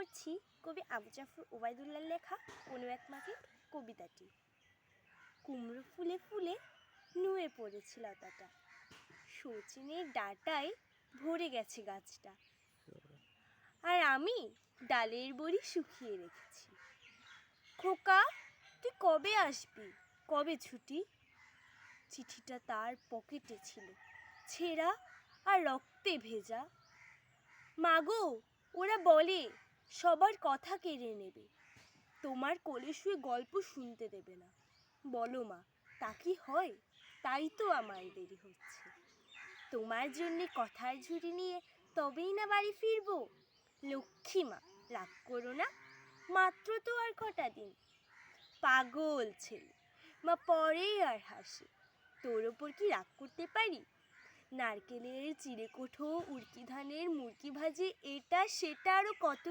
পড়ছি কবি আবু জাফর ওবায়দুল্লাহর লেখা কোনো এক মাঘের কবিতাটি। কুমড়ো ফুলে ফুলে নুয়ে পড়েছে লতাটা, সচিনের ডাঁটায় ভরে গেছে গাছটা, আর আমি ডালের বড়ি শুকিয়ে রেখেছি। খোকা, তুই কবে আসবি, কবে ছুটি? চিঠিটা তার পকেটে ছিল, ছেঁড়া আর রক্তে ভেজা। মাগো, ওরা বলে সবার কথা কেড়ে নেবে, তোমার কোলে শুয়ে গল্প শুনতে দেবে না। বলো মা, তা কি হয়? তাই তো আমার দেরি হচ্ছে। তোমার জন্যে কথার ঝুড়ি নিয়ে তবেই না বাড়ি ফিরবো। লক্ষ্মী মা, রাগ করো না, মাত্র তো আর কটা দিন। পাগল ছেলে, মা পরেই আর হাসে। তোর ওপর কি রাগ করতে পারি? নারকেলের চিড়েকোঠো, উড়কি ধানের মুরকি ভাজি, এটা সেটা আরও কত